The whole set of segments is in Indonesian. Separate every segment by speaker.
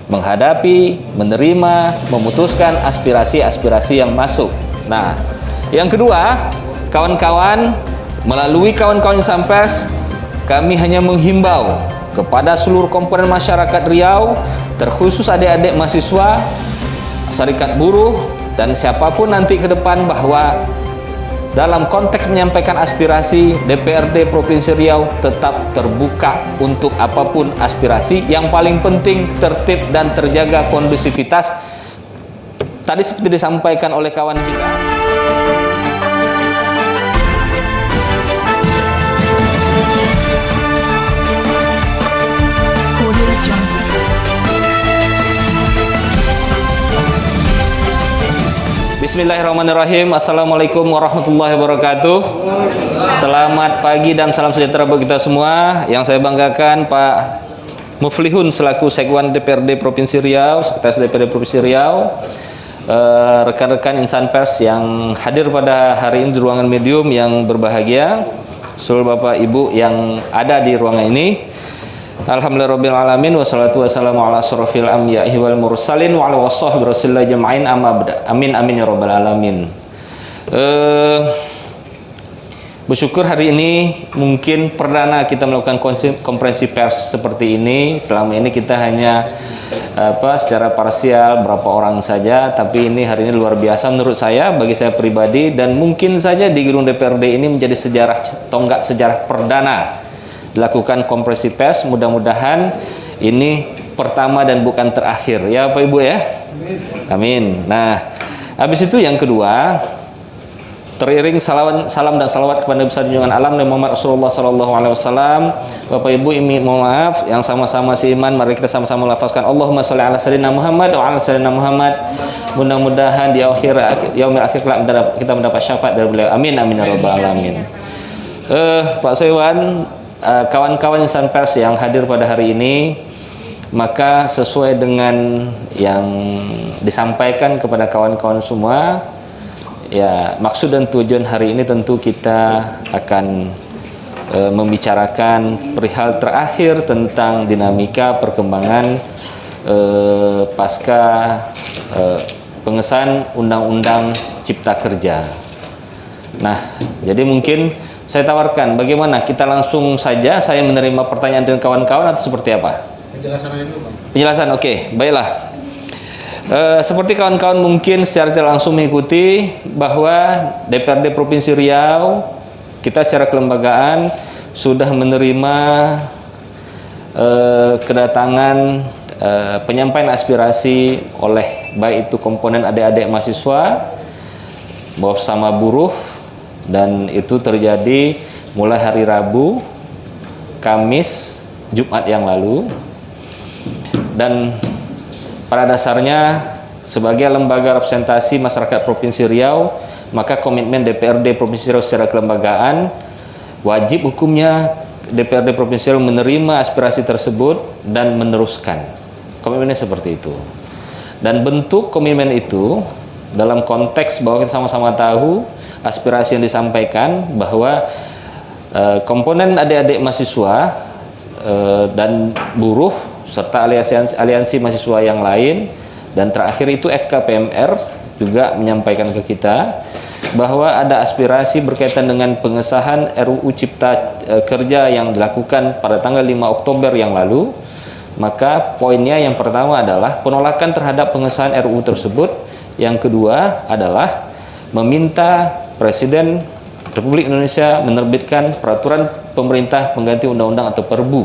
Speaker 1: menghadapi, menerima, memutuskan aspirasi-aspirasi yang masuk. Nah, yang kedua, kawan-kawan, melalui kawan-kawan insan pers, kami hanya menghimbau kepada seluruh komponen masyarakat Riau, terkhusus adik-adik mahasiswa, serikat buruh, dan siapapun nanti ke depan, bahwa dalam konteks menyampaikan aspirasi, DPRD Provinsi Riau tetap terbuka untuk apapun aspirasi. Yang paling penting tertib dan terjaga kondusivitas. Tadi seperti disampaikan oleh kawan kita. Bismillahirrahmanirrahim. Assalamualaikum warahmatullahi wabarakatuh. Selamat pagi dan salam sejahtera bagi kita semua. Yang saya banggakan Pak Muflihun selaku Sekwan DPRD Provinsi Riau, Sekretaris DPRD Provinsi Riau, rekan-rekan insan pers yang hadir pada hari ini di ruangan medium yang berbahagia, seluruh Bapak Ibu yang ada di ruangan ini. Alhamdulillahirabbil alamin, wassalatu wassalamu ala asrofil anbiya'i wal mursalin wa ala washabi rasulillah jama'in, amma ba'd. Amin amin ya rabbal alamin. Bersyukur hari ini mungkin perdana kita melakukan konferensi pers seperti ini. Selama ini kita hanya secara parsial berapa orang saja, tapi ini hari ini luar biasa menurut saya, bagi saya pribadi, dan mungkin saja di gedung DPRD ini menjadi sejarah, tonggak sejarah perdana dilakukan konferensi pers. Mudah-mudahan ini pertama dan bukan terakhir ya Pak Ibu ya. Amin. Nah, habis itu yang kedua, teriring salam dan salawat kepada Nabi besar junjungan alam Nabi Muhammad Rasulullah sallallahu alaihi wasallam. Bapak Ibu, ini mohon maaf yang sama-sama seiman, mari kita sama-sama lafazkan Allahumma sholli ala sayyidina Muhammad wa ala sayyidina Muhammad. Mudah-mudahan di yaumil akhir kita mendapat syafaat dari beliau. Amin amin ya rabbal alamin. Pak Sekwan, kawan-kawan insan pers yang hadir pada hari ini, maka sesuai dengan yang disampaikan kepada kawan-kawan semua, ya maksud dan tujuan hari ini tentu kita akan membicarakan perihal terakhir tentang dinamika perkembangan pasca pengesahan Undang-Undang Cipta Kerja. Nah, jadi mungkin saya tawarkan bagaimana kita langsung saja saya menerima pertanyaan dari kawan-kawan atau seperti apa? Penjelasan aja dulu, Bang. Penjelasan, oke, baiklah. Seperti kawan-kawan mungkin secara tidak langsung mengikuti bahwa DPRD Provinsi Riau, kita secara kelembagaan sudah menerima kedatangan penyampaian aspirasi oleh baik itu komponen adik-adik mahasiswa bersama buruh, dan itu terjadi mulai hari Rabu, Kamis, Jumat yang lalu. Dan pada dasarnya sebagai lembaga representasi masyarakat Provinsi Riau, maka komitmen DPRD Provinsi Riau secara kelembagaan, wajib hukumnya DPRD Provinsi Riau menerima aspirasi tersebut dan meneruskan. Komitmennya seperti itu. Dan bentuk komitmen itu dalam konteks bahwa kita sama-sama tahu aspirasi yang disampaikan bahwa komponen adik-adik mahasiswa dan buruh serta aliansi mahasiswa yang lain, dan terakhir itu FKPMR juga menyampaikan ke kita bahwa ada aspirasi berkaitan dengan pengesahan RUU Cipta Kerja yang dilakukan pada tanggal 5 Oktober yang lalu. Maka poinnya yang pertama adalah penolakan terhadap pengesahan RUU tersebut. Yang kedua adalah meminta Presiden Republik Indonesia menerbitkan peraturan pemerintah pengganti undang-undang atau Perbu.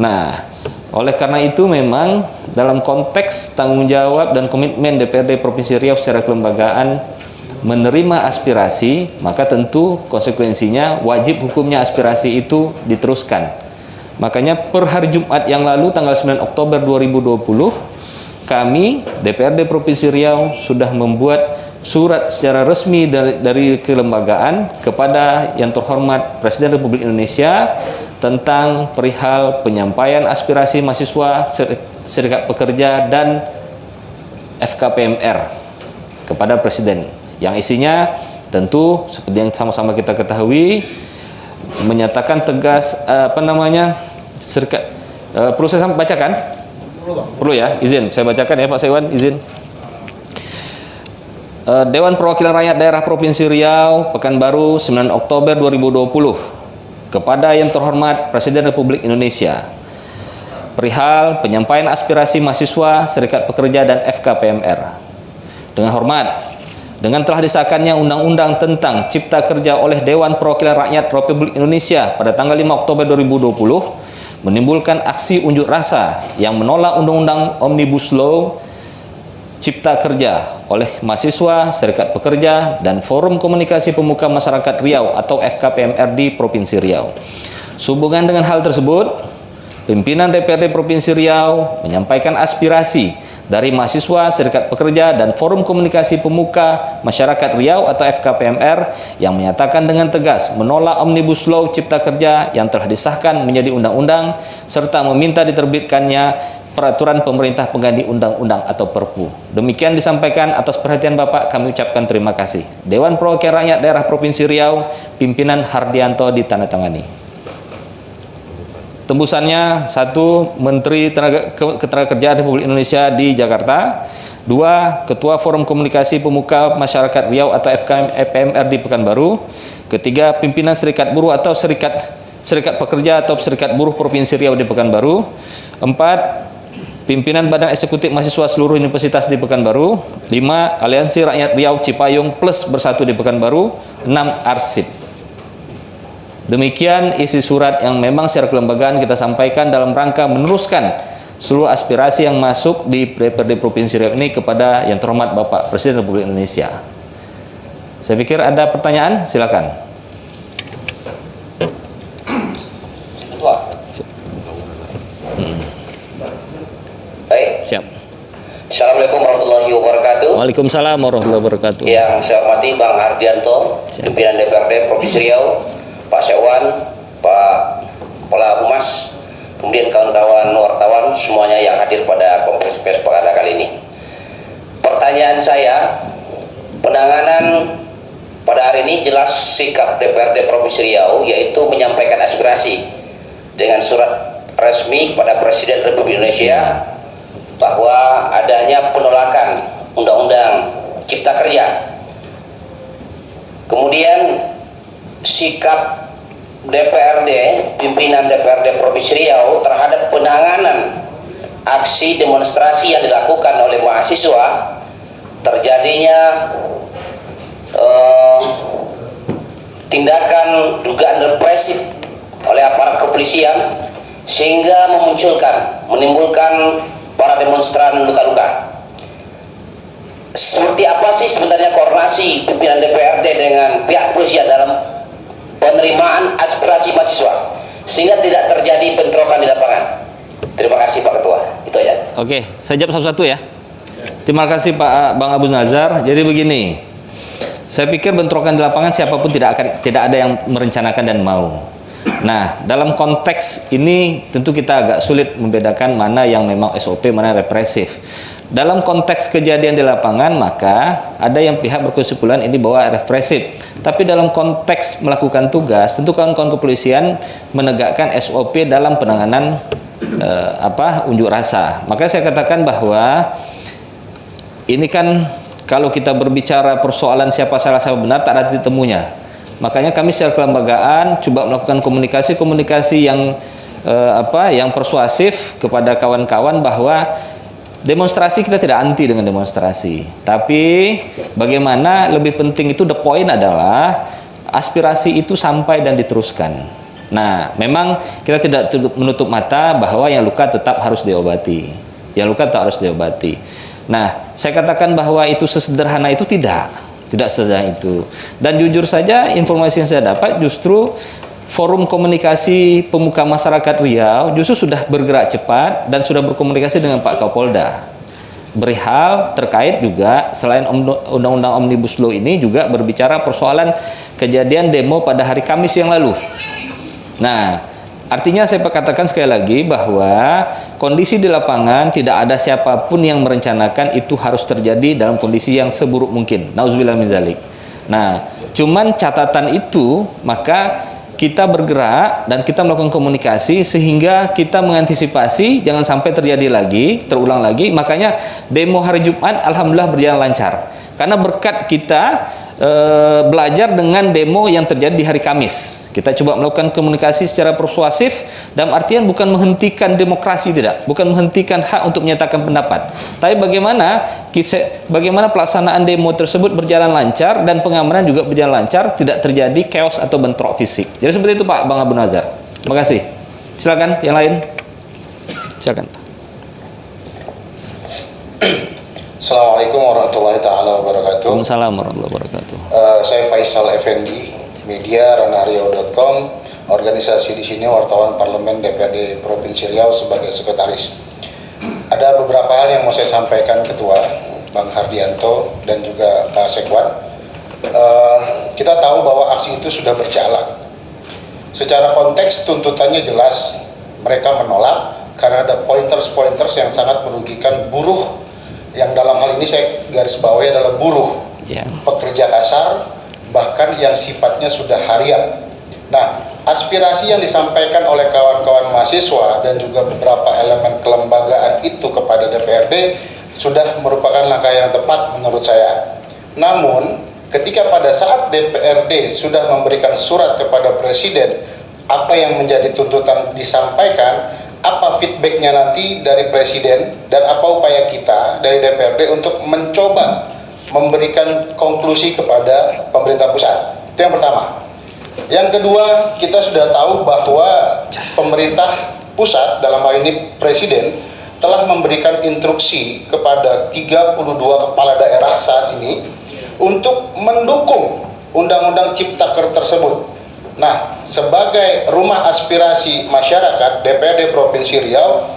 Speaker 1: Nah, oleh karena itu memang dalam konteks tanggung jawab dan komitmen DPRD Provinsi Riau secara kelembagaan menerima aspirasi, maka tentu konsekuensinya wajib hukumnya aspirasi itu diteruskan. Makanya per hari Jumat yang lalu tanggal 9 Oktober 2020, kami DPRD Provinsi Riau sudah membuat surat secara resmi dari kelembagaan kepada yang terhormat Presiden Republik Indonesia tentang perihal penyampaian aspirasi mahasiswa, serikat pekerja, dan FKPMR kepada Presiden, yang isinya tentu seperti yang sama-sama kita ketahui menyatakan tegas serikat, perlu saya bacakan? Perlu ya, izin. Saya bacakan ya Pak Sewan, izin. Dewan Perwakilan Rakyat Daerah Provinsi Riau, Pekanbaru, 9 Oktober 2020. Kepada yang terhormat Presiden Republik Indonesia. Perihal penyampaian aspirasi mahasiswa, Serikat Pekerja dan FKPMR. Dengan hormat, dengan telah disahkannya Undang-Undang tentang Cipta Kerja oleh Dewan Perwakilan Rakyat Republik Indonesia pada tanggal 5 Oktober 2020, menimbulkan aksi unjuk rasa yang menolak Undang-Undang Omnibus Law Cipta Kerja oleh mahasiswa, Serikat Pekerja, dan Forum Komunikasi Pemuka Masyarakat Riau atau FKPMR di Provinsi Riau. Sehubungan dengan hal tersebut, pimpinan DPRD Provinsi Riau menyampaikan aspirasi dari mahasiswa, Serikat Pekerja, dan Forum Komunikasi Pemuka Masyarakat Riau atau FKPMR yang menyatakan dengan tegas menolak Omnibus Law Cipta Kerja yang telah disahkan menjadi undang-undang serta meminta diterbitkannya peraturan pemerintah pengganti undang-undang atau Perpu. Demikian disampaikan. Atas perhatian Bapak kami ucapkan terima kasih. Dewan Perwakilan Rakyat Daerah Provinsi Riau, pimpinan Hardianto ditandatangani. Tembusannya: 1. Menteri Ketenagakerjaan Republik Indonesia di Jakarta. 2. Ketua Forum Komunikasi Pemuka Masyarakat Riau atau FKPMR di Pekanbaru. 3. Pimpinan Serikat Buruh atau Serikat Pekerja atau Serikat Buruh Provinsi Riau di Pekanbaru. 4. Pimpinan Badan Eksekutif Mahasiswa seluruh Universitas di Pekanbaru. 5. Aliansi Rakyat Riau Cipayung Plus Bersatu di Pekanbaru. 6. Arsip. Demikian isi surat yang memang secara kelembagaan kita sampaikan dalam rangka meneruskan seluruh aspirasi yang masuk di DPRD Provinsi Riau ini kepada yang terhormat Bapak Presiden Republik Indonesia. Saya pikir ada pertanyaan, silakan. Baik. Siap.
Speaker 2: Assalamualaikum warahmatullahi wabarakatuh.
Speaker 1: Waalaikumsalam warahmatullahi wabarakatuh.
Speaker 2: Yang saya hormati Bang Hardianto, pimpinan DPRD Provinsi Riau, Pak Sewan, Pak Kepala Humas, kemudian kawan-kawan wartawan semuanya yang hadir pada konferensi pers pada kali ini. Pertanyaan saya, penanganan pada hari ini jelas sikap DPRD Provinsi Riau yaitu menyampaikan aspirasi dengan surat resmi kepada Presiden Republik Indonesia bahwa adanya penolakan Undang-Undang Cipta Kerja. Kemudian sikap DPRD, pimpinan DPRD Provinsi Riau terhadap penanganan aksi demonstrasi yang dilakukan oleh mahasiswa, terjadinya tindakan dugaan represif oleh aparat kepolisian sehingga menimbulkan para demonstran luka-luka. Seperti apa sih sebenarnya koordinasi pimpinan DPRD dengan pihak kepolisian dalam penerimaan aspirasi mahasiswa sehingga tidak terjadi bentrokan di lapangan? Terima kasih Pak Ketua. Itu aja.
Speaker 1: Oke, saya jawab satu-satu ya. Terima kasih Pak Bang Abu Nazar. Jadi begini, saya pikir bentrokan di lapangan siapapun tidak ada yang merencanakan dan mau. Nah, dalam konteks ini tentu kita agak sulit membedakan mana yang memang SOP, mana represif. Dalam konteks kejadian di lapangan, maka ada yang pihak berkesimpulan ini bahwa represif. Tapi dalam konteks melakukan tugas, tentu kawan-kawan kepolisian menegakkan SOP dalam penanganan unjuk rasa. Maka saya katakan bahwa ini kan kalau kita berbicara persoalan siapa salah siapa benar, tak ada titik temunya. Makanya kami secara kelembagaan coba melakukan komunikasi yang persuasif kepada kawan-kawan bahwa demonstrasi kita tidak anti dengan demonstrasi, tapi bagaimana lebih penting itu the point adalah aspirasi itu sampai dan diteruskan. Nah, memang kita tidak menutup mata bahwa yang luka tetap harus diobati. Yang luka tetap harus diobati. Nah, saya katakan bahwa itu sesederhana itu tidak sesederhana itu. Dan jujur saja informasi yang saya dapat justru Forum Komunikasi Pemuka Masyarakat Riau justru sudah bergerak cepat dan sudah berkomunikasi dengan Pak Kapolda. Berihal terkait juga selain Undang-Undang Omnibus Law ini juga berbicara persoalan kejadian demo pada hari Kamis yang lalu. Nah, artinya saya katakan sekali lagi bahwa kondisi di lapangan tidak ada siapapun yang merencanakan itu harus terjadi dalam kondisi yang seburuk mungkin. Nauzubillah min zalik. Nah, cuman catatan itu maka kita bergerak dan kita melakukan komunikasi sehingga kita mengantisipasi jangan sampai terjadi lagi, terulang lagi. Makanya demo hari Jumat alhamdulillah berjalan lancar. Karena berkat kita belajar dengan demo yang terjadi di hari Kamis. Kita coba melakukan komunikasi secara persuasif dalam artian bukan menghentikan demokrasi, tidak, bukan menghentikan hak untuk menyatakan pendapat. Tapi bagaimana pelaksanaan demo tersebut berjalan lancar dan pengamanan juga berjalan lancar, tidak terjadi chaos atau bentrok fisik. Jadi seperti itu Pak Bang Abu Nazar. Terima kasih. Silakan yang lain. Silakan.
Speaker 3: Assalamualaikum warahmatullahi taala wabarakatuh.
Speaker 1: Waalaikumsalam warahmatullahi wabarakatuh.
Speaker 3: Saya Faisal Effendi, media ranariau.com, organisasi di sini wartawan parlemen DPRD Provinsi Riau sebagai sekretaris. Ada beberapa hal yang mau saya sampaikan Ketua Bang Hardianto dan juga Pak Sekwan. Kita tahu bahwa aksi itu sudah berjalan. Secara konteks tuntutannya jelas, mereka menolak karena ada pointers-pointers yang sangat merugikan buruh. Yang dalam hal ini saya garis bawahi adalah buruh, pekerja kasar, bahkan yang sifatnya sudah harian. Nah, aspirasi yang disampaikan oleh kawan-kawan mahasiswa dan juga beberapa elemen kelembagaan itu kepada DPRD sudah merupakan langkah yang tepat menurut saya. Namun, ketika pada saat DPRD sudah memberikan surat kepada Presiden, apa yang menjadi tuntutan disampaikan, apa feedbacknya nanti dari Presiden dan apa upaya kita dari DPRD untuk mencoba memberikan konklusi kepada pemerintah pusat. Itu yang pertama. Yang kedua, kita sudah tahu bahwa pemerintah pusat dalam hal ini Presiden telah memberikan instruksi kepada 32 kepala daerah saat ini untuk mendukung Undang-Undang Ciptaker tersebut. Nah, sebagai rumah aspirasi masyarakat DPRD Provinsi Riau,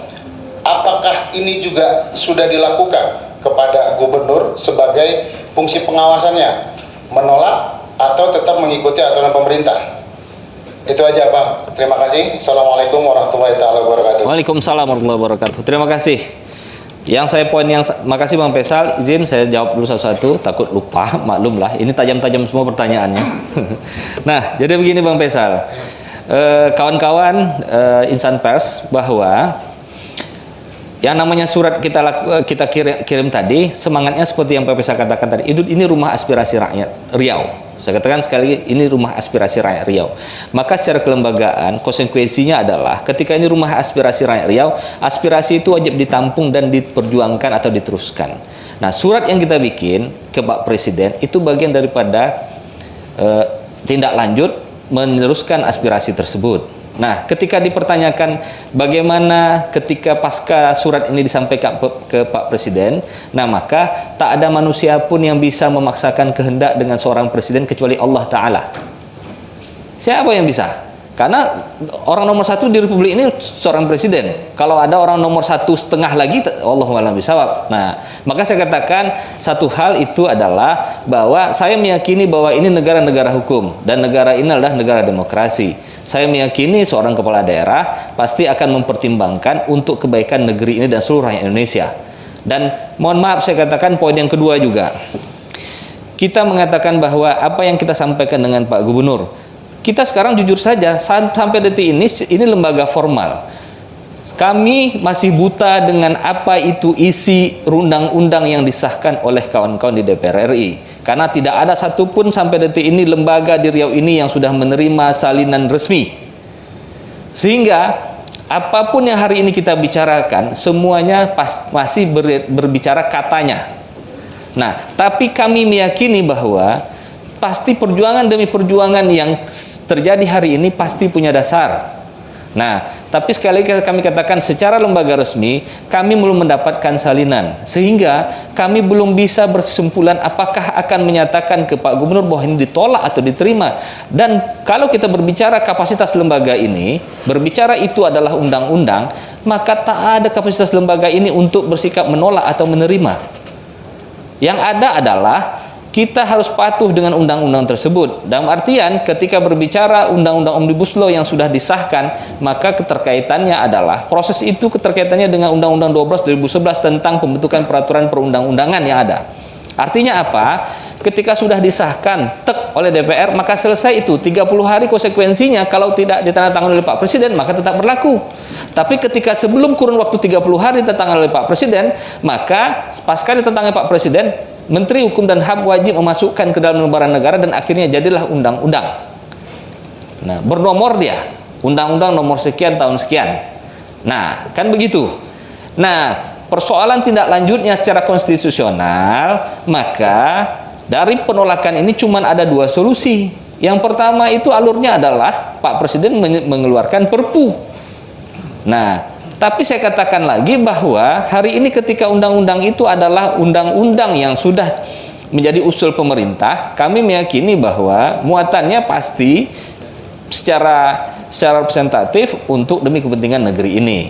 Speaker 3: apakah ini juga sudah dilakukan kepada gubernur sebagai fungsi pengawasannya, menolak atau tetap mengikuti aturan pemerintah? Itu aja Bang, terima kasih. Assalamualaikum warahmatullahi wabarakatuh.
Speaker 1: Waalaikumsalam warahmatullahi wabarakatuh. Terima kasih. Makasih Bang Faisal, izin saya jawab dulu satu-satu, takut lupa, maklum lah, ini tajam-tajam semua pertanyaannya. Nah, jadi begini Bang Faisal, kawan-kawan insan pers, bahwa yang namanya surat kita kirim tadi, semangatnya seperti yang Pak Faisal katakan tadi, ini rumah aspirasi rakyat Riau. Saya katakan sekali lagi, ini rumah aspirasi rakyat Riau. Maka secara kelembagaan, konsekuensinya adalah ketika ini rumah aspirasi rakyat Riau, aspirasi itu wajib ditampung dan diperjuangkan atau diteruskan. Nah, surat yang kita bikin ke Pak Presiden itu bagian daripada tindak lanjut meneruskan aspirasi tersebut. Nah, ketika dipertanyakan bagaimana ketika pasca surat ini disampaikan ke Pak Presiden, nah maka tak ada manusia pun yang bisa memaksakan kehendak dengan seorang presiden kecuali Allah Ta'ala. Siapa yang bisa? Karena orang nomor satu di Republik ini seorang presiden. Kalau ada orang nomor 1,5 lagi, Allahu a'lam bishawab. Nah, maka saya katakan satu hal itu adalah bahwa saya meyakini bahwa ini negara-negara hukum dan negara ini adalah negara demokrasi. Saya meyakini seorang kepala daerah pasti akan mempertimbangkan untuk kebaikan negeri ini dan seluruh rakyat Indonesia. Dan mohon maaf saya katakan poin yang kedua juga. Kita mengatakan bahwa apa yang kita sampaikan dengan Pak Gubernur, kita sekarang jujur saja sampai detik ini lembaga formal. Kami masih buta dengan apa itu isi undang-undang yang disahkan oleh kawan-kawan di DPR RI. Karena tidak ada satupun sampai detik ini lembaga di Riau ini yang sudah menerima salinan resmi. Sehingga apapun yang hari ini kita bicarakan, semuanya masih berbicara katanya. Nah, tapi kami meyakini bahwa pasti perjuangan demi perjuangan yang terjadi hari ini pasti punya dasar. Nah, tapi sekali lagi kami katakan secara lembaga resmi kami belum mendapatkan salinan, sehingga kami belum bisa berkesimpulan apakah akan menyatakan ke Pak Gubernur bahwa ini ditolak atau diterima. Dan kalau kita berbicara kapasitas lembaga ini, berbicara itu adalah undang-undang, maka tak ada kapasitas lembaga ini untuk bersikap menolak atau menerima. Yang ada adalah kita harus patuh dengan undang-undang tersebut. Dalam artian ketika berbicara undang-undang Omnibus Law yang sudah disahkan, maka keterkaitannya adalah proses itu keterkaitannya dengan Undang-Undang 12 2011 tentang pembentukan peraturan perundang-undangan yang ada. Artinya apa? Ketika sudah disahkan oleh DPR, maka selesai itu 30 hari konsekuensinya. Kalau tidak ditandatangani oleh Pak Presiden, maka tetap berlaku. Tapi ketika sebelum kurun waktu 30 hari ditandatangani oleh Pak Presiden, maka pasca ditandatangani Pak Presiden, Menteri Hukum dan HAM wajib memasukkan ke dalam lembaran negara dan akhirnya jadilah undang-undang. Nah, bernomor dia, undang-undang nomor sekian tahun sekian. Nah, kan begitu. Nah, persoalan tindak lanjutnya secara konstitusional, maka dari penolakan ini cuma ada dua solusi. Yang pertama itu alurnya adalah Pak Presiden mengeluarkan Perpu. Nah, tapi saya katakan lagi bahwa hari ini ketika undang-undang itu adalah undang-undang yang sudah menjadi usul pemerintah, kami meyakini bahwa muatannya pasti secara representatif untuk demi kepentingan negeri ini.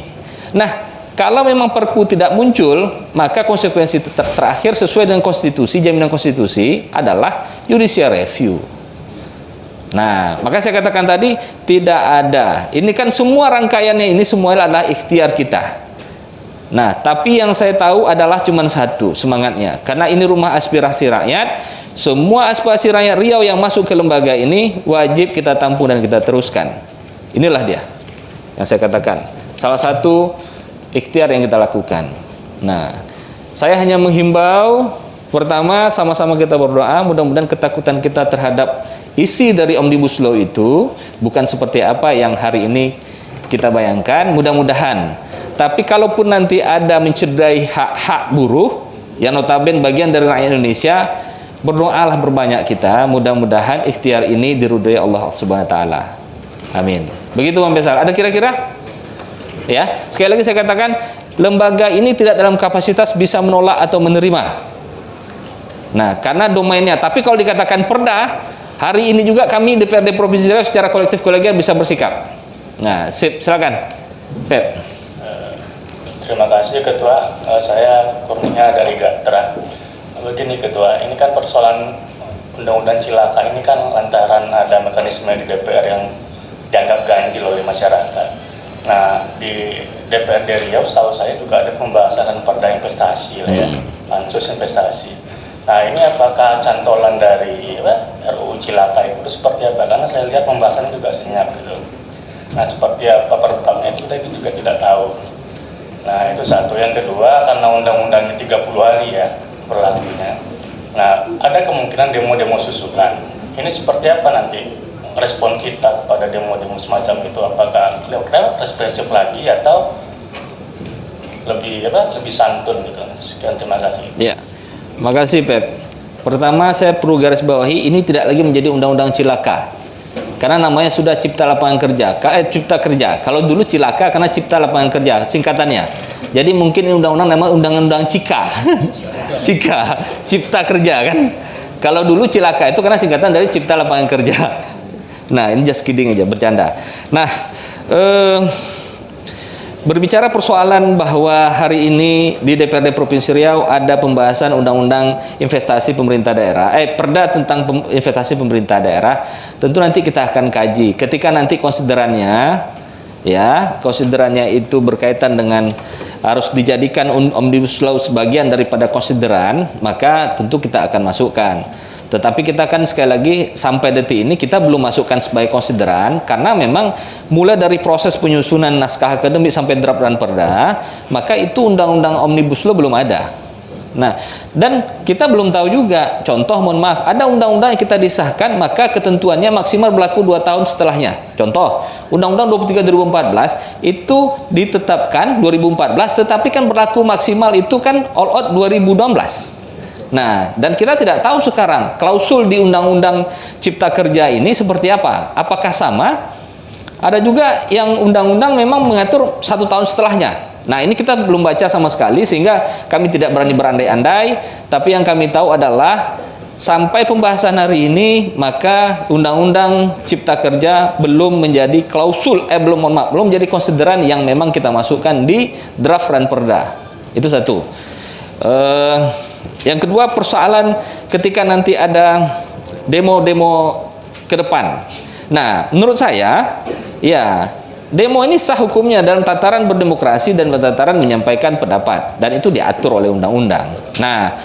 Speaker 1: Nah, kalau memang Perpu tidak muncul, maka konsekuensi terakhir sesuai dengan konstitusi, jaminan konstitusi adalah judicial review. Nah, maka saya katakan tadi tidak ada. Ini kan semua rangkaiannya ini semua adalah ikhtiar kita. Nah, tapi yang saya tahu adalah cuma satu semangatnya. Karena ini rumah aspirasi rakyat, semua aspirasi rakyat Riau yang masuk ke lembaga ini wajib kita tampung dan kita teruskan. Inilah dia yang saya katakan. Salah satu ikhtiar yang kita lakukan. Nah, saya hanya menghimbau, pertama sama-sama kita berdoa, mudah-mudahan ketakutan kita terhadap isi dari Omnibus Law itu bukan seperti apa yang hari ini kita bayangkan, mudah-mudahan. Tapi kalaupun nanti ada mencederai hak-hak buruh, yang notabene bagian dari rakyat Indonesia, berdoalah berbanyak kita, mudah-mudahan ikhtiar ini diridhoi Allah Subhanahu wa taala. Amin. Begitu Bang Besar. Ada kira-kira? Ya, sekali lagi saya katakan, lembaga ini tidak dalam kapasitas bisa menolak atau menerima. Nah, karena domainnya. Tapi kalau dikatakan perda, hari ini juga kami DPRD Provinsi Riau secara kolektif kolegial bisa bersikap. Nah, silakan, Pep.
Speaker 4: Terima kasih Ketua. Saya Kurnia dari Gatra. Begini Ketua, ini kan persoalan undang-undang cilaka ini kan lantaran ada mekanisme di DPR yang dianggap ganjil oleh masyarakat. Nah, di DPRD Riau setahu saya juga ada pembahasan perda investasi lah ya, pansus investasi. Nah, ini apakah cantolan dari RUU Cilaka itu seperti apa? Karena saya lihat pembahasannya juga senyap gitu. Nah, seperti apa pertama itu kita juga tidak tahu. Nah, itu satu. Yang kedua, karena undang-undangnya 30 hari ya berlakunya. Nah, ada kemungkinan demo-demo susulan. Ini seperti apa nanti respon kita kepada demo-demo semacam itu? Apakah lewat represif lagi atau lebih santun gitu? Sekian, terima kasih.
Speaker 1: Ya, makasih Pep. Pertama saya perlu garis bawahi, ini tidak lagi menjadi undang-undang cilaka. Karena namanya sudah Cipta Lapangan Kerja, Cipta Kerja. Kalau dulu cilaka karena Cipta Lapangan Kerja singkatannya. Jadi mungkin ini undang-undang nama undang-undang Cika. Cika, Cipta Kerja kan. Kalau dulu cilaka itu karena singkatan dari Cipta Lapangan Kerja. Nah, ini just kidding aja, bercanda. Nah, berbicara persoalan bahwa hari ini di DPRD Provinsi Riau ada pembahasan undang-undang investasi pemerintah daerah, perda tentang investasi pemerintah daerah, tentu nanti kita akan kaji. Ketika nanti konsiderannya itu berkaitan dengan harus dijadikan Omnibus Law sebagian daripada konsideran, maka tentu kita akan masukkan. Tetapi kita kan sekali lagi sampai detik ini kita belum masukkan sebagai konsideran karena memang mulai dari proses penyusunan naskah akademik sampai draft dan perda, maka itu undang-undang Omnibus Law belum ada. Nah, dan kita belum tahu juga, contoh mohon maaf, ada undang-undang yang kita disahkan maka ketentuannya maksimal berlaku 2 tahun setelahnya. Contoh, Undang-Undang 23 2014 itu ditetapkan 2014 tetapi kan berlaku maksimal itu kan all out 2016. Nah, dan kita tidak tahu sekarang klausul di Undang-Undang Cipta Kerja ini seperti apa. Apakah sama? Ada juga yang undang-undang memang mengatur 1 tahun setelahnya. Nah, ini kita belum baca sama sekali sehingga kami tidak berani berandai-andai. Tapi yang kami tahu adalah sampai pembahasan hari ini maka Undang-Undang Cipta Kerja belum menjadi klausul, belum menjadi konsideran yang memang kita masukkan di draft dan perda. Itu satu. Yang kedua, persoalan ketika nanti ada demo-demo ke depan. Nah, menurut saya, ya, demo ini sah hukumnya dalam tataran berdemokrasi dan tataran menyampaikan pendapat, dan itu diatur oleh undang-undang. Nah,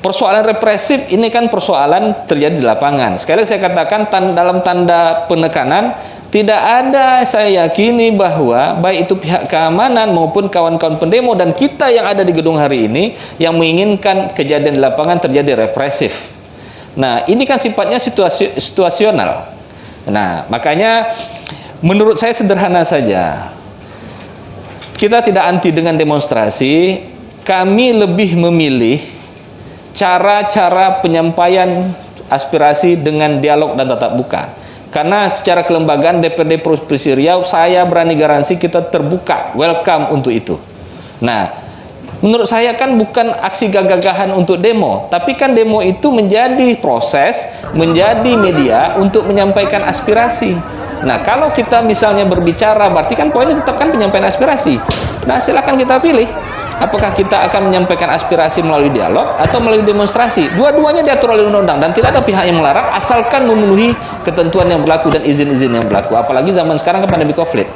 Speaker 1: persoalan represif ini kan persoalan terjadi di lapangan. Sekali lagi saya katakan dalam tanda penekanan, tidak ada saya yakini bahwa baik itu pihak keamanan maupun kawan-kawan pendemo dan kita yang ada di gedung hari ini yang menginginkan kejadian di lapangan terjadi represif. Nah, ini kan sifatnya situasional. Nah, makanya menurut saya sederhana saja. Kita tidak anti dengan demonstrasi, kami lebih memilih cara-cara penyampaian aspirasi dengan dialog dan tatap muka. Karena secara kelembagaan DPRD Provinsi Riau, saya berani garansi kita terbuka, welcome untuk itu. Nah, menurut saya kan bukan aksi gagah-gagahan untuk demo, tapi kan demo itu menjadi proses, menjadi media untuk menyampaikan aspirasi. Nah, kalau kita misalnya berbicara, berarti kan poinnya tetap kan penyampaian aspirasi. Nah, silakan kita pilih. Apakah kita akan menyampaikan aspirasi melalui dialog atau melalui demonstrasi? Dua-duanya diatur oleh undang-undang dan tidak ada pihak yang melarang asalkan memenuhi ketentuan yang berlaku dan izin-izin yang berlaku. Apalagi zaman sekarang kan pandemi COVID.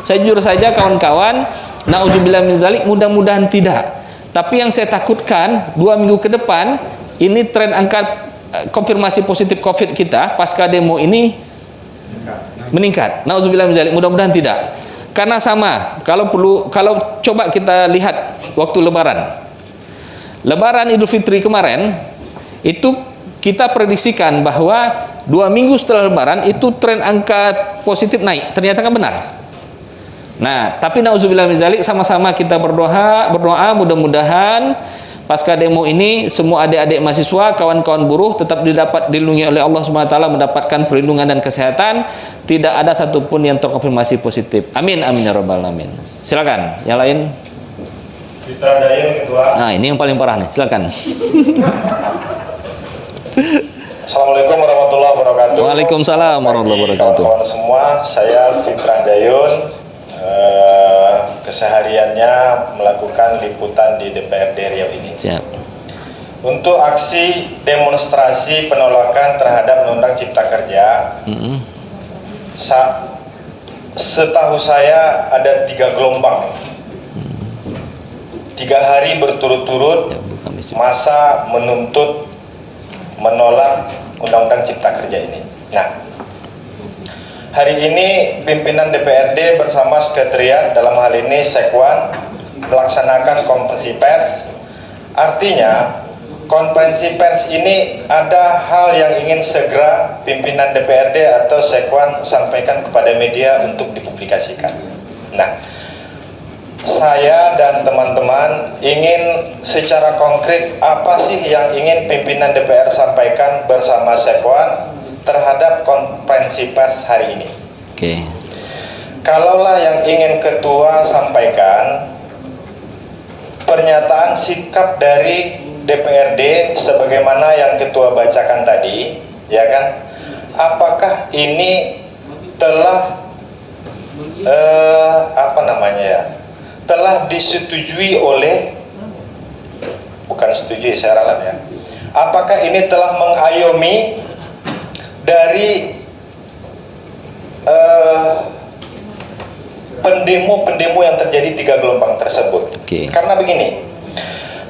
Speaker 1: Saya jujur saja kawan-kawan, na'udzubillah min zalik, mudah-mudahan tidak. Tapi yang saya takutkan 2 minggu ke depan ini tren angka konfirmasi positif COVID kita pasca demo ini meningkat. Na'udzubillah min zalik, mudah-mudahan tidak. Karena sama, kalau coba kita lihat waktu Lebaran Idul Fitri kemarin, itu kita prediksikan bahwa 2 minggu setelah Lebaran itu tren angka positif naik. Ternyata kan benar. Nah, tapi na'udzubillah min zalik, sama-sama kita berdoa mudah-mudahan pasca demo ini semua adik-adik mahasiswa, kawan-kawan buruh tetap dilindungi oleh Allah SWT, mendapatkan perlindungan dan kesehatan, tidak ada satupun yang terkonfirmasi positif. Amin amin ya rabbal alamin. Silakan, yang lain.
Speaker 5: Fitra Dayun, Ketua.
Speaker 1: Nah, ini yang paling parah nih, silakan.
Speaker 5: Assalamualaikum warahmatullahi wabarakatuh.
Speaker 1: Waalaikumsalam warahmatullahi wabarakatuh.
Speaker 5: Kawan-kawan semua, saya Fitra Dayun. Kesehariannya melakukan liputan di DPRD Riau ini.
Speaker 1: Siap.
Speaker 5: Untuk aksi demonstrasi penolakan terhadap Undang-Undang Cipta Kerja, setahu saya ada 3 gelombang, 3 hari berturut-turut masa menuntut menolak Undang-Undang Cipta Kerja ini. Nah, hari ini pimpinan DPRD bersama sekretariat, dalam hal ini Sekwan, melaksanakan konferensi pers. Artinya konferensi pers ini ada hal yang ingin segera pimpinan DPRD atau Sekwan sampaikan kepada media untuk dipublikasikan. Nah, saya dan teman-teman ingin secara konkret apa sih yang ingin pimpinan DPR sampaikan bersama Sekwan terhadap konferensi pers hari ini.
Speaker 1: Oke.
Speaker 5: Kalaulah yang ingin ketua sampaikan pernyataan sikap dari DPRD sebagaimana yang ketua bacakan tadi, ya kan? Apakah ini telah telah disetujui oleh, bukan setujui, saya ralat ya. Apakah ini telah mengayomi dari pendemo-pendemo yang terjadi 3 gelombang tersebut. Karena begini,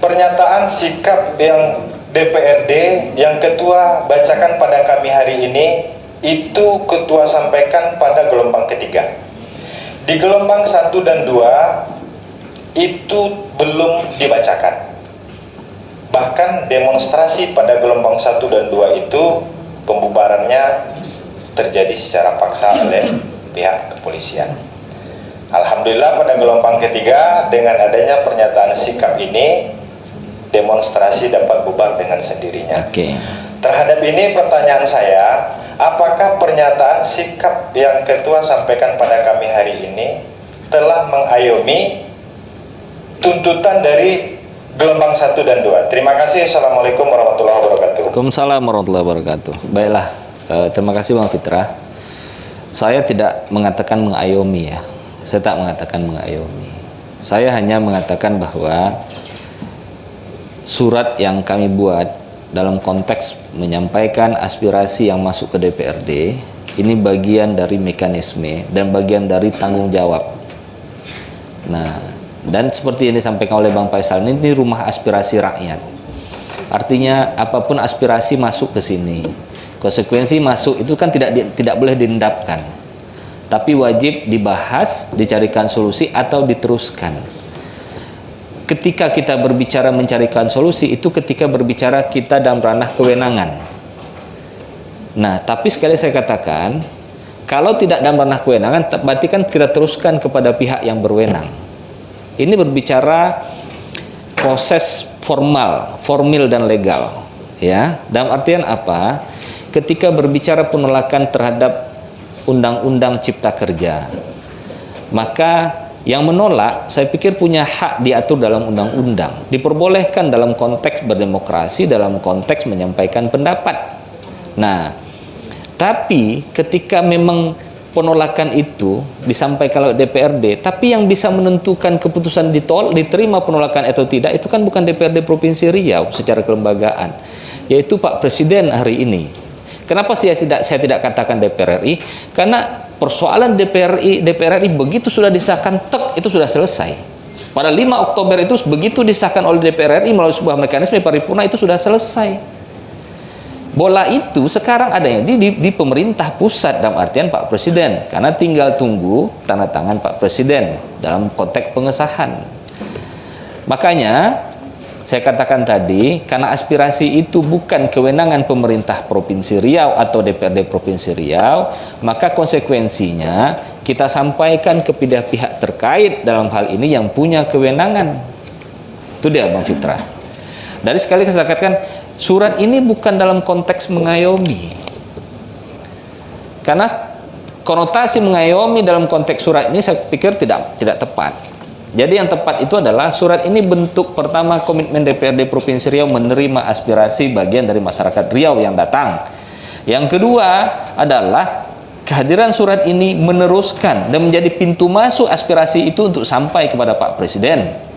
Speaker 5: pernyataan sikap yang DPRD yang ketua bacakan pada kami hari ini itu ketua sampaikan pada gelombang ketiga. Di gelombang 1 dan 2 itu belum dibacakan. Bahkan demonstrasi pada gelombang 1 dan 2 itu pembubarannya terjadi secara paksa oleh pihak kepolisian. Alhamdulillah pada gelombang ketiga dengan adanya pernyataan sikap ini demonstrasi dapat bubar dengan sendirinya. Terhadap ini pertanyaan saya, apakah pernyataan sikap yang ketua sampaikan pada kami hari ini telah mengayomi tuntutan dari gelombang 1 dan 2? Terima kasih. Assalamualaikum warahmatullahi wabarakatuh.
Speaker 1: Waalaikumsalam warahmatullahi wabarakatuh. Baiklah, terima kasih Bang Fitra. Saya tidak mengatakan mengayomi ya. Saya tak mengatakan mengayomi. Saya hanya mengatakan bahwa surat yang kami buat dalam konteks menyampaikan aspirasi yang masuk ke DPRD ini bagian dari mekanisme dan bagian dari tanggung jawab. Nah, dan seperti yang disampaikan oleh Bang Faisal, ini rumah aspirasi rakyat. Artinya apapun aspirasi masuk ke sini. Konsekuensi masuk itu kan tidak boleh diendapkan. Tapi wajib dibahas, dicarikan solusi atau diteruskan. Ketika kita berbicara mencarikan solusi, itu ketika berbicara kita dalam ranah kewenangan. Nah, tapi sekali saya katakan, kalau tidak dalam ranah kewenangan, berarti kan kita teruskan kepada pihak yang berwenang. Ini berbicara proses formil dan legal, ya. Dalam artian apa? Ketika berbicara penolakan terhadap Undang-Undang Cipta Kerja, maka yang menolak, saya pikir punya hak diatur dalam undang-undang, diperbolehkan dalam konteks berdemokrasi, dalam konteks menyampaikan pendapat. Nah, tapi ketika memang penolakan itu disampaikan oleh DPRD, tapi yang bisa menentukan keputusan diterima penolakan atau tidak itu kan bukan DPRD Provinsi Riau secara kelembagaan, yaitu Pak Presiden hari ini. Kenapa saya tidak katakan DPR RI? Karena persoalan DPR RI begitu sudah disahkan, itu sudah selesai. Pada 5 Oktober itu begitu disahkan oleh DPR RI melalui sebuah mekanisme paripurna, itu sudah selesai. Bola itu sekarang adanya di pemerintah pusat dalam artian Pak Presiden, karena tinggal tunggu tanda tangan Pak Presiden dalam konteks pengesahan. Makanya saya katakan tadi, karena aspirasi itu bukan kewenangan pemerintah Provinsi Riau atau DPRD Provinsi Riau, maka konsekuensinya kita sampaikan kepada pihak terkait dalam hal ini yang punya kewenangan. Itu dia Bang Fitra. Dari sekali saya katakan, surat ini bukan dalam konteks mengayomi. Karena konotasi mengayomi dalam konteks surat ini saya pikir tidak tepat. Jadi yang tepat itu adalah surat ini bentuk pertama komitmen DPRD Provinsi Riau menerima aspirasi bagian dari masyarakat Riau yang datang. Yang kedua adalah kehadiran surat ini meneruskan dan menjadi pintu masuk aspirasi itu untuk sampai kepada Pak Presiden.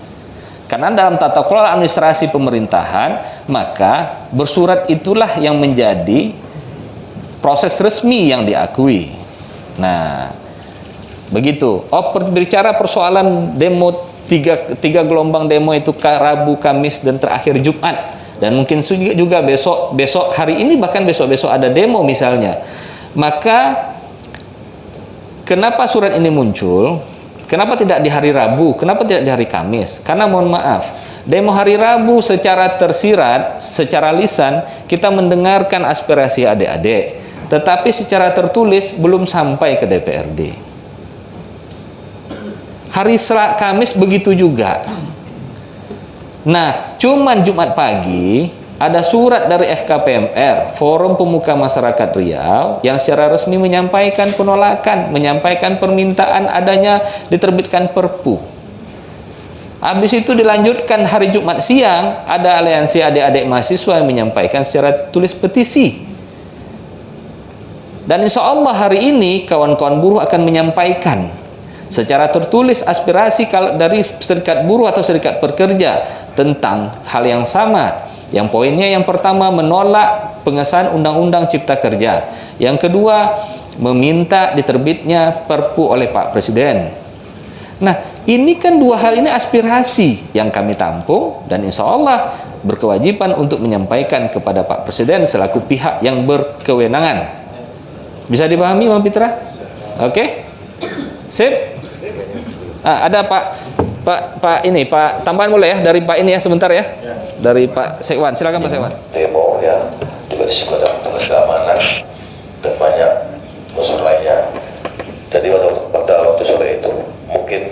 Speaker 1: Karena dalam tata kelola administrasi pemerintahan, maka bersurat itulah yang menjadi proses resmi yang diakui. Nah, begitu. Berbicara persoalan demo tiga gelombang demo itu Rabu, Kamis, dan terakhir Jumat. Dan mungkin juga besok hari ini, bahkan besok ada demo misalnya. Maka kenapa surat ini muncul? Kenapa tidak di hari Rabu? Kenapa tidak di hari Kamis? Karena mohon maaf, demo hari Rabu secara tersirat, secara lisan, kita mendengarkan aspirasi adik-adik. Tetapi secara tertulis belum sampai ke DPRD. Hari Kamis begitu juga. Nah, cuman Jumat pagi ada surat dari FKPMR, Forum Pemuka Masyarakat Riau, yang secara resmi menyampaikan penolakan, menyampaikan permintaan adanya diterbitkan Perpu. Habis itu dilanjutkan hari Jumat siang, ada aliansi adik-adik mahasiswa yang menyampaikan secara tulis petisi. Dan insya Allah hari ini kawan-kawan buruh akan menyampaikan secara tertulis aspirasi dari serikat buruh atau serikat pekerja tentang hal yang sama. Yang poinnya yang pertama menolak pengesahan Undang-Undang Cipta Kerja. Yang kedua meminta diterbitnya Perpu oleh Pak Presiden. Nah, ini kan dua hal ini aspirasi yang kami tampung dan insya Allah berkewajiban untuk menyampaikan kepada Pak Presiden selaku pihak yang berkewenangan. Bisa dipahami Bang Fitra? Oke? Sip? Ada Pak ini, Pak tambahan mulai ya dari Pak ini ya sebentar ya. Dari Pak Sekwan, silakan Pak Sekwan.
Speaker 6: Demo ya juga disebut dengan keamanan dan banyak unsur lainnya. Jadi pada waktu sore itu mungkin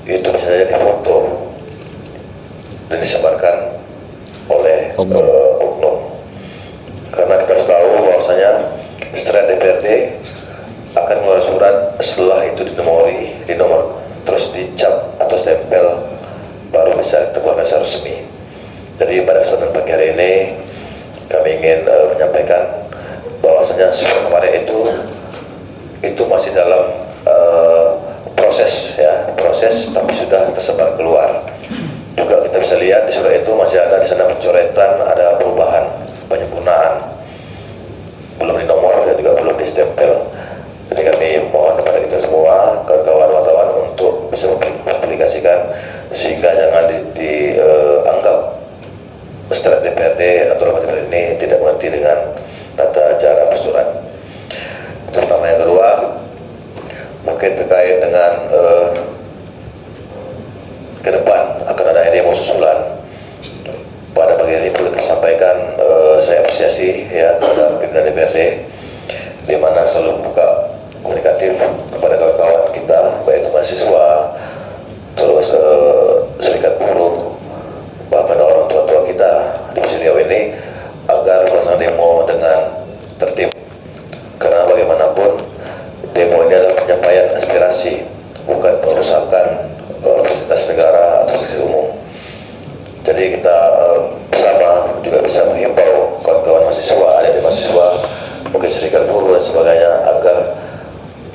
Speaker 6: itu bisa jadi foto dan disebarkan oleh oknum. Karena kita harus tahu bahwasanya setelah DPRD akan mengeluarkan surat setelah itu di nomor terus dicap atau stempel baru bisa terkeluarkan secara resmi. Jadi pada kesempatan pagi hari ini kami ingin menyampaikan bahwasanya surat kemarin itu masih dalam proses tapi sudah tersebar keluar. Juga kita bisa lihat di surat itu masih ada di sana pencoretan, ada perubahan, penyempurnaan, belum di nomor dan juga belum di stempel. Jadi kami mohon kepada kita semua, kawan-kawan wartawan untuk bisa mengaplikasikan sehingga jangan dianggap setelah apresiasi ya kepada pimpinan DPRD, di mana selalu buka komunikatif kepada kawan-kawan kita, baik itu mahasiswa, terus serikat buruh, bahkan orang tua-tua kita di Riau ini, agar pelaksanaan demo dengan tertib. Karena bagaimanapun demo ini adalah penyampaian aspirasi, bukan perusakan fasilitas negara atau fasilitas umum. Jadi kita bersama juga bisa menghimbau kawan-kawan mahasiswa, adik-adik mahasiswa, mungkin serikat buruh dan sebagainya, agar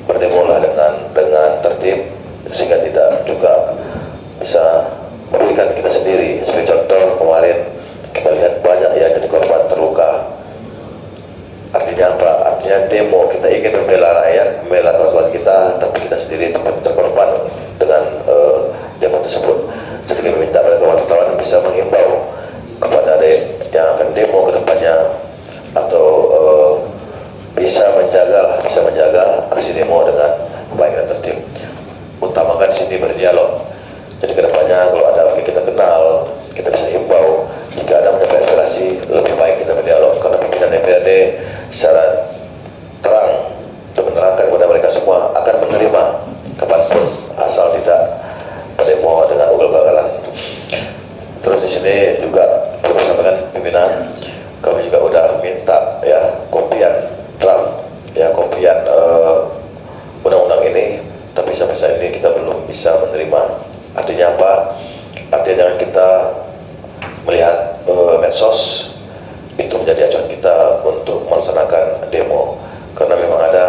Speaker 6: berdemolah dengan tertib, sehingga tidak juga bisa merugikan kita sendiri. Sebagai contoh, kemarin kita lihat banyak yang jadi korban terluka. Artinya apa? Artinya demo, kita ingin membela rakyat, membela kawan-kawan kita, tapi kita sendiri terkorban dengan demo tersebut. Jadi kami minta pada kawan-kawan bisa menghimbau kepada adik yang akan demo ke depannya, atau bisa menjaga aksi demo dengan baik dan tertib. Utamakan sini berdialog. Jadi kedepannya kalau ada yang kita kenal, kita bisa himbau. Jika ada menyampaikan aspirasi, lebih baik kita berdialog, karena pimpinan DPRD secara terang dan menerangkan kepada mereka semua akan menerima kapanpun, asal tidak berdemo dengan ugal-ugalan. Terus di sini juga perlu sampaikan pimpinan, kami juga udah minta ya kopian draft, ya kopian undang-undang ini, tapi sampai saat ini kita belum bisa menerima. Artinya apa? Artinya jangan kita melihat medsos itu menjadi acuan kita untuk melaksanakan demo, karena memang ada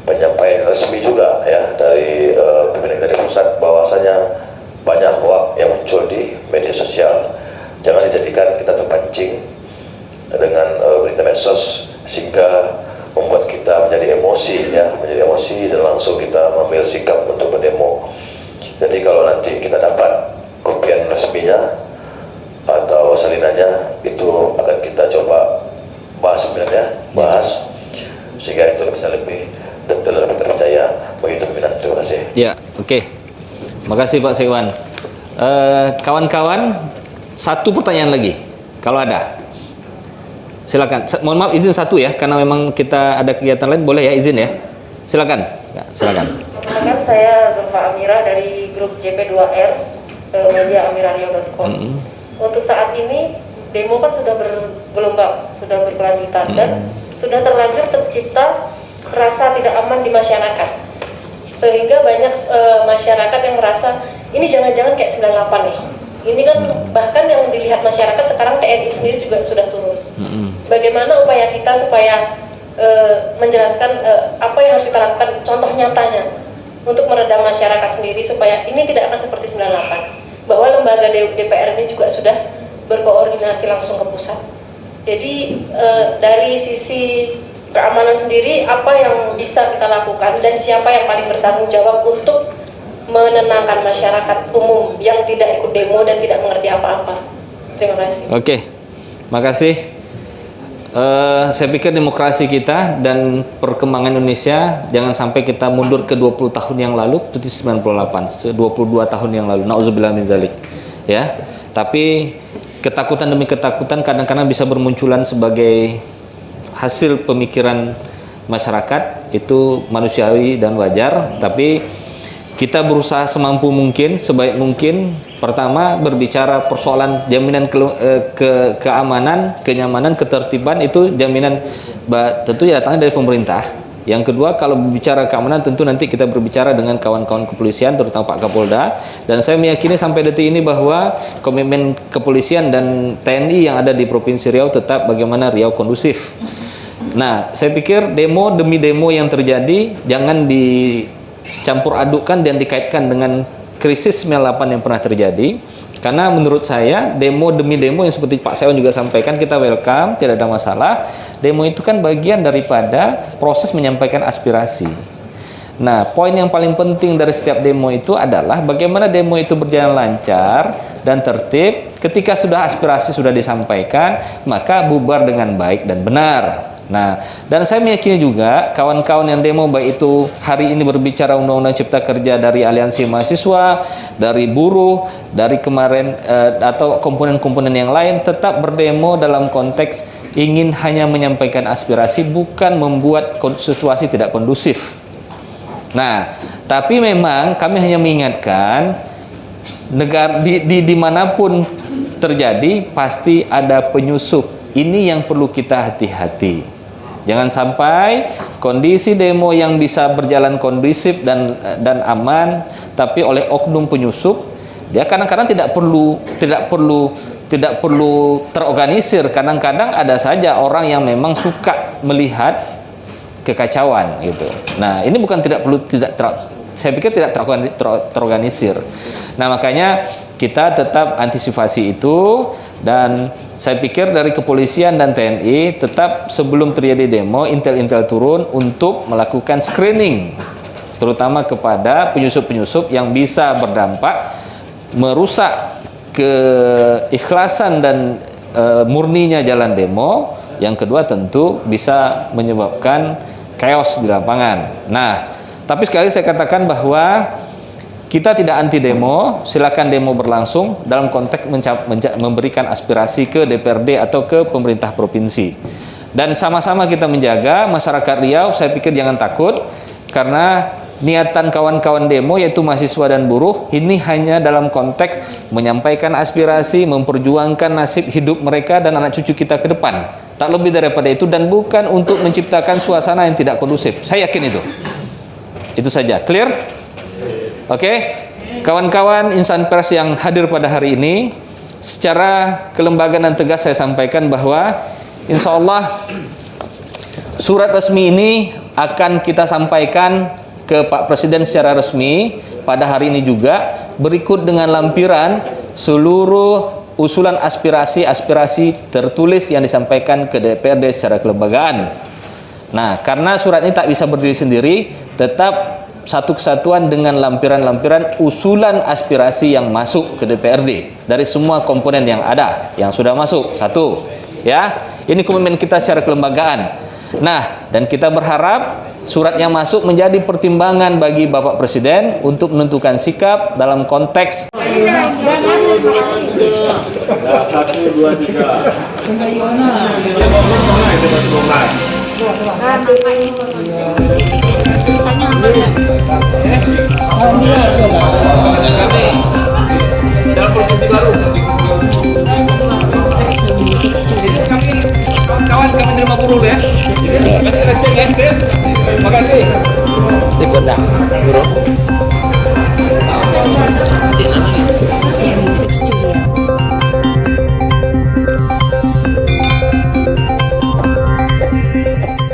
Speaker 6: penyampaian resmi juga ya dari pimpinan dari pusat bahwasanya banyak hoax yang muncul di media sosial. Jangan dijadikan kita terpancing dengan berita medsos sehingga membuat kita menjadi emosi ya, menjadi emosi dan langsung kita mengambil sikap untuk berdemo. Jadi kalau nanti kita dapat kopian resminya atau salinannya, itu akan kita coba bahas sebenarnya, sehingga itu bisa lebih detail, lebih terpercaya. Begitu pimpinan, terima kasih.
Speaker 1: Ya, oke. Makasih Pak Sekwan. Kawan-kawan, satu pertanyaan lagi, kalau ada. Silakan. Mohon maaf izin satu ya, karena memang kita ada kegiatan lain, boleh ya izin ya. Silakan. Ya, silakan.
Speaker 7: Perkenalkan, saya Zulfa Amira dari grup JP2R, media amirario.com. Untuk saat ini demo kan sudah bergelombang, sudah berkelanjutan, dan sudah terlanjur tercipta rasa tidak aman di masyarakat, sehingga banyak masyarakat yang merasa ini jangan-jangan kayak 98 nih. Ini kan bahkan yang dilihat masyarakat sekarang, TNI sendiri juga sudah turun. Bagaimana upaya kita supaya menjelaskan apa yang harus kita lakukan, contoh nyatanya untuk meredam masyarakat sendiri supaya ini tidak akan seperti 98, bahwa lembaga DPR ini juga sudah berkoordinasi langsung ke pusat. Jadi dari sisi keamanan sendiri, apa yang bisa kita lakukan dan siapa yang paling bertanggung jawab untuk menenangkan masyarakat umum yang tidak ikut demo dan tidak mengerti apa-apa. Terima kasih.
Speaker 1: Oke, makasih. Saya pikir demokrasi kita dan perkembangan Indonesia jangan sampai kita mundur ke 20 tahun yang lalu, seperti 98, 22 tahun yang lalu. Nauzubillah min zalik. Ya. Tapi ketakutan demi ketakutan kadang-kadang bisa bermunculan sebagai hasil pemikiran masyarakat, itu manusiawi dan wajar, tapi kita berusaha semampu mungkin, sebaik mungkin. Pertama, berbicara persoalan jaminan keamanan, kenyamanan, ketertiban, itu jaminan tentu ya datangnya dari pemerintah. Yang kedua, kalau berbicara keamanan, tentu nanti kita berbicara dengan kawan-kawan kepolisian, terutama Pak Kapolda. Dan saya meyakini sampai detik ini bahwa komitmen kepolisian dan TNI yang ada di Provinsi Riau tetap bagaimana Riau kondusif. Nah, saya pikir demo demi demo yang terjadi jangan dicampur adukkan dan dikaitkan dengan krisis 98 yang pernah terjadi. Karena menurut saya demo demi demo yang seperti Pak Sewan juga sampaikan, kita welcome, tidak ada masalah. Demo itu kan bagian daripada proses menyampaikan aspirasi. Nah, poin yang paling penting dari setiap demo itu adalah bagaimana demo itu berjalan lancar dan tertib. Ketika sudah aspirasi sudah disampaikan, maka bubar dengan baik dan benar. Nah, dan saya meyakini juga kawan-kawan yang demo, baik itu hari ini berbicara Undang-Undang Cipta Kerja dari aliansi mahasiswa, dari buruh, dari kemarin atau komponen-komponen yang lain, tetap berdemo dalam konteks ingin hanya menyampaikan aspirasi, bukan membuat situasi tidak kondusif. Nah, tapi memang kami hanya mengingatkan negara dimanapun terjadi pasti ada penyusup. Ini yang perlu kita hati-hati. Jangan sampai kondisi demo yang bisa berjalan kondusif dan aman, tapi oleh oknum penyusup, dia kadang-kadang tidak perlu terorganisir. Kadang-kadang ada saja orang yang memang suka melihat kekacauan gitu. Nah, ini bukan saya pikir tidak terorganisir. Nah, makanya kita tetap antisipasi itu, dan saya pikir dari kepolisian dan TNI tetap sebelum terjadi demo, intel-intel turun untuk melakukan screening, terutama kepada penyusup-penyusup yang bisa berdampak merusak keikhlasan dan murninya jalan demo. Yang kedua tentu bisa menyebabkan chaos di lapangan. Nah, tapi sekali saya katakan bahwa kita tidak anti demo, silakan demo berlangsung dalam konteks memberikan aspirasi ke DPRD atau ke pemerintah provinsi. Dan sama-sama kita menjaga masyarakat Riau. Saya pikir jangan takut, karena niatan kawan-kawan demo yaitu mahasiswa dan buruh ini hanya dalam konteks menyampaikan aspirasi, memperjuangkan nasib hidup mereka dan anak cucu kita ke depan. Tak lebih daripada itu, dan bukan untuk menciptakan suasana yang tidak kondusif. Saya yakin itu. Itu saja. Clear? Oke, kawan-kawan insan pers yang hadir pada hari ini, secara kelembagaan dan tegas saya sampaikan bahwa insya Allah surat resmi ini akan kita sampaikan ke Pak Presiden secara resmi pada hari ini juga, berikut dengan lampiran seluruh usulan aspirasi tertulis yang disampaikan ke DPRD secara kelembagaan. Nah, karena surat ini tak bisa berdiri sendiri, tetap satu kesatuan dengan lampiran-lampiran usulan aspirasi yang masuk ke DPRD dari semua komponen yang ada, yang sudah masuk. Satu, ya, ini komitmen kita secara kelembagaan. Nah, dan kita berharap surat yang masuk menjadi pertimbangan bagi Bapak Presiden untuk menentukan sikap dalam konteks
Speaker 8: Dalam provinsi baru